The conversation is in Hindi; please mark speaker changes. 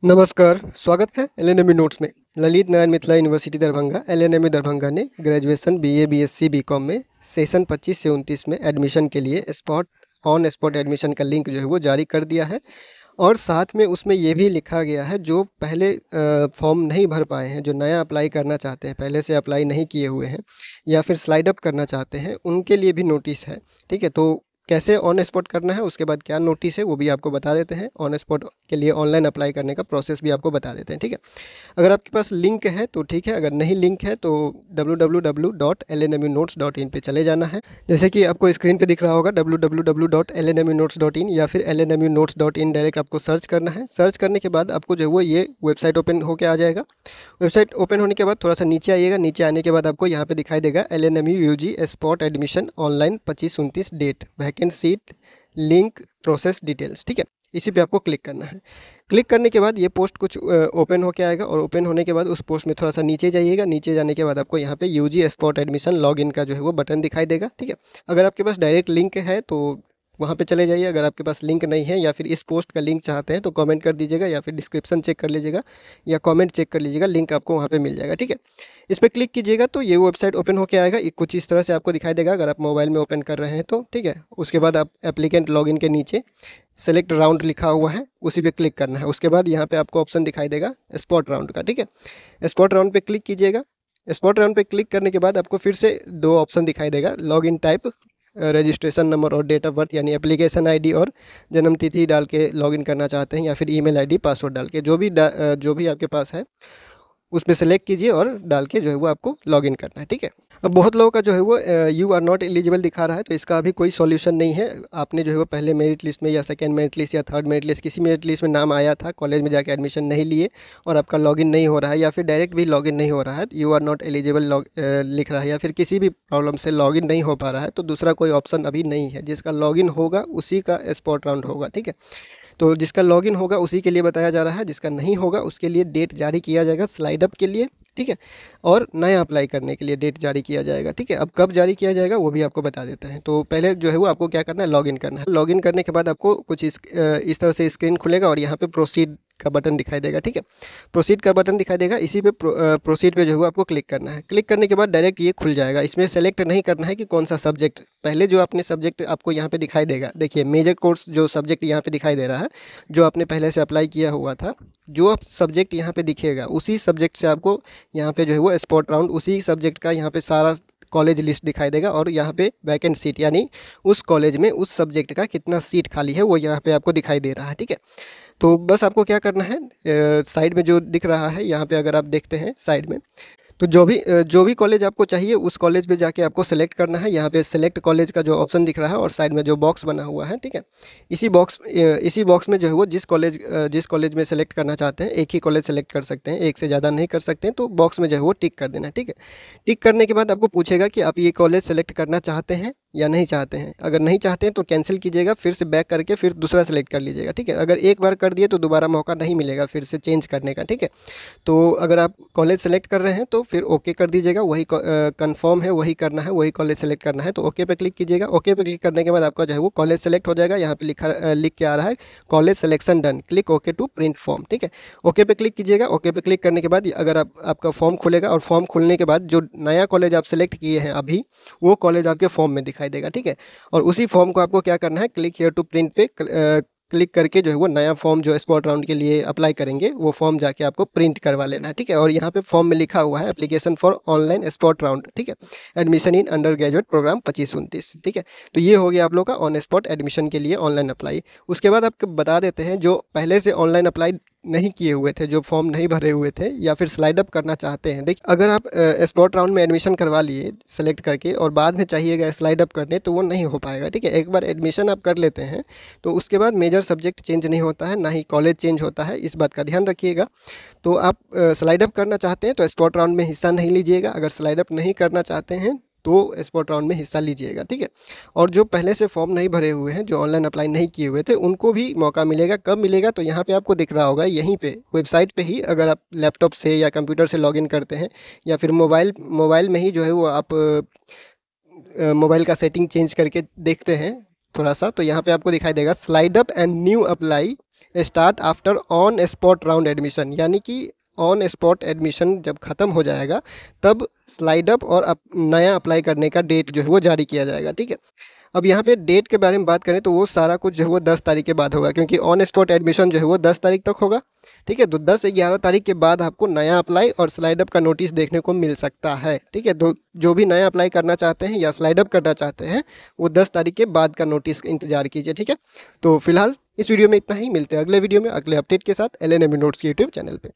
Speaker 1: नमस्कार, स्वागत है एलएनएमयू नोट्स में। ललित नारायण मिथिला यूनिवर्सिटी दरभंगा एलएनएमयू दरभंगा ने ग्रेजुएशन बीए, बीएससी, बीकॉम में सेशन 25 से 29 में एडमिशन के लिए ऑन स्पॉट एडमिशन का लिंक जो है वो जारी कर दिया है। और साथ में उसमें ये भी लिखा गया है, जो पहले फॉर्म नहीं भर पाए हैं, जो नया अप्लाई करना चाहते हैं, पहले से अप्लाई नहीं किए हुए हैं या फिर स्लाइड अप करना चाहते हैं, उनके लिए भी नोटिस है। ठीक है, तो कैसे ऑन स्पॉट करना है, उसके बाद क्या नोटिस है, वो भी आपको बता देते हैं। ऑन स्पॉट के लिए ऑनलाइन अप्लाई करने का प्रोसेस भी आपको बता देते हैं। ठीक है, अगर आपके पास लिंक है तो ठीक है, अगर नहीं लिंक है तो www.lnmunotes.in पे चले जाना है। जैसे कि आपको स्क्रीन पे दिख रहा होगा www.lnmunotes.in या फिर lnmunotes.in, डायरेक्ट आपको सर्च करना है। सर्च करने के बाद आपको जो है वो ये वेबसाइट ओपन होके आ जाएगा। वेबसाइट ओपन होने के बाद थोड़ा सा नीचे आइएगा। नीचे आने के बाद आपको यहाँ पे दिखाई देगा LNMU UG spot admission online 25-29 date, vacant seat, link, process details. ठीक है, इसी पे आपको क्लिक करना है। क्लिक करने के बाद ये पोस्ट कुछ ओपन होके आएगा और ओपन होने के बाद उस पोस्ट में थोड़ा सा नीचे जाइएगा। नीचे जाने के बाद आपको यहाँ पे यूजी स्पॉट एडमिशन लॉगिन का जो है वो बटन दिखाई देगा। ठीक है, अगर आपके पास डायरेक्ट लिंक है तो वहाँ पे चले जाइए। अगर आपके पास लिंक नहीं है या फिर इस पोस्ट का लिंक चाहते हैं तो कमेंट कर दीजिएगा या फिर डिस्क्रिप्शन चेक कर लीजिएगा या कमेंट चेक कर लीजिएगा, लिंक आपको वहाँ पे मिल जाएगा। ठीक है, इस पर क्लिक कीजिएगा तो ये वेबसाइट ओपन होके आएगा। ये कुछ इस तरह से आपको दिखाई देगा अगर आप मोबाइल में ओपन कर रहे हैं तो। ठीक है, उसके बाद आप एप्लीकेंट लॉगिन के नीचे सेलेक्ट राउंड लिखा हुआ है, उसी पे क्लिक करना है। उसके बाद यहाँ पे आपको ऑप्शन दिखाई देगा स्पॉट राउंड का। ठीक है, स्पॉट राउंड पे क्लिक कीजिएगा। स्पॉट राउंड पे क्लिक करने के बाद आपको फिर से दो ऑप्शन दिखाई देगा, लॉगिन टाइप, रजिस्ट्रेशन नंबर और डेट ऑफ बर्थ, यानी एप्लीकेशन आईडी और जन्म तिथि डाल के लॉगिन करना चाहते हैं, या फिर ईमेल आईडी, पासवर्ड डाल के, जो भी आपके पास है उसमें सेलेक्ट कीजिए और डाल के जो है वो आपको लॉगिन करना है। ठीक है, अब बहुत लोगों का जो है वो यू आर नॉट एलिजिबल दिखा रहा है, तो इसका अभी कोई सॉल्यूशन नहीं है। आपने जो है वो पहले मेरिट लिस्ट में या सेकंड मेरिट लिस्ट या थर्ड मेरिट लिस्ट, किसी मेरिट लिस्ट में नाम आया था, कॉलेज में जाके एडमिशन नहीं लिए और आपका लॉगिन नहीं हो रहा है या फिर डायरेक्ट भी लॉगिन नहीं हो रहा है, यू आर नॉट एलिजिबल लिख रहा है, या फिर किसी भी प्रॉब्लम से लॉगिन नहीं हो पा रहा है, तो दूसरा कोई ऑप्शन अभी नहीं है। जिसका लॉगिन होगा उसी का स्पॉट राउंड होगा। ठीक है, तो जिसका लॉगिन होगा उसी के लिए बताया जा रहा है, जिसका नहीं होगा उसके लिए डेट जारी किया जाएगा स्लाइड अप के लिए। ठीक है, और नया अप्लाई करने के लिए डेट जारी किया जाएगा। ठीक है, अब कब जारी किया जाएगा वो भी आपको बता देते हैं। तो पहले जो है वो आपको क्या करना है, लॉगिन करना है। लॉगिन करने के बाद आपको कुछ इस तरह से स्क्रीन खुलेगा और यहाँ पे प्रोसीड का बटन दिखाई देगा। ठीक है, प्रोसीड का बटन दिखाई देगा, इसी पे प्रोसीड पे जो है वो आपको क्लिक करना है। क्लिक करने के बाद डायरेक्ट ये खुल जाएगा। इसमें सेलेक्ट नहीं करना है कि कौन सा सब्जेक्ट, पहले जो आपने सब्जेक्ट आपको यहाँ पे दिखाई देगा, देखिए मेजर कोर्स जो सब्जेक्ट यहाँ पे दिखाई दे रहा है, जो आपने पहले से अप्लाई किया हुआ था, जो आप सब्जेक्ट यहाँ पे दिखेगा उसी सब्जेक्ट से आपको यहाँ पे जो है वो स्पॉट राउंड, उसी सब्जेक्ट का यहाँ पे सारा कॉलेज लिस्ट दिखाई देगा और यहाँ पे वैकेंट सीट, यानी उस कॉलेज में उस सब्जेक्ट का कितना सीट खाली है वो यहाँ पे आपको दिखाई दे रहा है। ठीक है, तो बस आपको क्या करना है, साइड में जो दिख रहा है यहाँ पे अगर आप देखते हैं साइड में, तो जो भी कॉलेज आपको चाहिए उस कॉलेज पे जाके आपको सेलेक्ट करना है। यहाँ पे सेलेक्ट कॉलेज का जो ऑप्शन दिख रहा है और साइड में जो बॉक्स बना हुआ है, ठीक है, इसी बॉक्स में जो है वो जिस कॉलेज में सेलेक्ट करना चाहते हैं, एक ही कॉलेज सेलेक्ट कर सकते हैं, एक से ज़्यादा नहीं कर सकते हैं, तो बॉक्स में जो है वो टिक कर देना है। ठीक है, टिक करने के बाद आपको पूछेगा कि आप ये कॉलेज सेलेक्ट करना चाहते हैं या नहीं चाहते हैं। अगर नहीं चाहते हैं तो कैंसिल कीजिएगा, फिर से बैक करके फिर दूसरा सेलेक्ट कर लीजिएगा। ठीक है, अगर एक बार कर दिए तो दोबारा मौका नहीं मिलेगा फिर से चेंज करने का। ठीक है, तो अगर आप कॉलेज सेलेक्ट कर रहे हैं तो फिर ओके कर दीजिएगा, वही कंफर्म है, वही करना है, वही कॉलेज सेलेक्ट करना है, तो ओके पे क्लिक कीजिएगा। ओके पे क्लिक करने के बाद आपका जो है वो कॉलेज सेलेक्ट हो जाएगा। यहाँ पे लिख के आ रहा है college selection done, click okay to print form. ठीक है, ओके पे क्लिक कीजिएगा। ओके पे क्लिक करने के बाद अगर आपका फॉर्म खुलेगा और फॉर्म खुलने के बाद जो नया कॉलेज आप सेलेक्ट किए हैं अभी, वो कॉलेज आपके फॉर्म में दिखाई देगा। ठीक है, और उसी फॉर्म को आपको क्या करना है, क्लिक हियर टू प्रिंट पे क्लिक करके जो है वो नया फॉर्म जो स्पॉट राउंड के लिए अप्लाई करेंगे वो फॉर्म जाके आपको प्रिंट करवा लेना है। ठीक है, और यहाँ पे फॉर्म में लिखा हुआ है application for online spot round. ठीक है, admission in undergraduate programme 25-29। ठीक है, तो ये हो गया आप लोग का ऑन स्पॉट एडमिशन के लिए ऑनलाइन अप्लाई। उसके बाद आपको बता देते हैं जो पहले से ऑनलाइन अप्लाई नहीं किए हुए थे, जो फॉर्म नहीं भरे हुए थे या फिर स्लाइड अप करना चाहते हैं। देखिए, अगर आप स्पॉट राउंड में एडमिशन करवा लिए सेलेक्ट करके और बाद में चाहिएगा स्लाइड अप करने, तो वो नहीं हो पाएगा। ठीक है, एक बार एडमिशन आप कर लेते हैं तो उसके बाद मेजर सब्जेक्ट चेंज नहीं होता है, ना ही कॉलेज चेंज होता है, इस बात का ध्यान रखिएगा। तो आप स्लाइड अप करना चाहते हैं तो स्पॉट राउंड में हिस्सा नहीं लीजिएगा, अगर स्लाइड अप नहीं करना चाहते हैं तो स्पॉट राउंड में हिस्सा लीजिएगा। ठीक है, और जो पहले से फॉर्म नहीं भरे हुए हैं, जो ऑनलाइन अप्लाई नहीं किए हुए थे, उनको भी मौका मिलेगा। कब मिलेगा, तो यहाँ पे आपको दिख रहा होगा, यहीं पे वेबसाइट पे ही, अगर आप लैपटॉप से या कंप्यूटर से लॉगिन करते हैं या फिर मोबाइल में ही जो है वो आप मोबाइल का सेटिंग चेंज करके देखते हैं थोड़ा सा, तो यहाँ पे आपको दिखाई देगा slide up and new apply start after on spot round admission, यानी कि ऑन स्पॉट एडमिशन जब ख़त्म हो जाएगा तब स्लाइड अप और नया अप्लाई करने का डेट जो है वो जारी किया जाएगा। ठीक है, अब यहाँ पे डेट के बारे में बात करें तो वो सारा कुछ जो है वो 10 तारीख के बाद होगा, क्योंकि ऑन स्पॉट एडमिशन जो है वो 10 तारीख तक होगा। ठीक है, तो 10-11 तारीख के बाद आपको नया अप्लाई और स्लाइड अप का नोटिस देखने को मिल सकता है। ठीक है, तो जो भी नया अप्लाई करना चाहते हैं या स्लाइड अप करना चाहते हैं वो 10 तारीख के बाद का नोटिस इंतजार कीजिए। ठीक है, तो फिलहाल इस वीडियो में इतना ही, मिलते हैं अगले वीडियो में अगले अपडेट के साथ LNME नोट्स के यूट्यूब चैनल पे।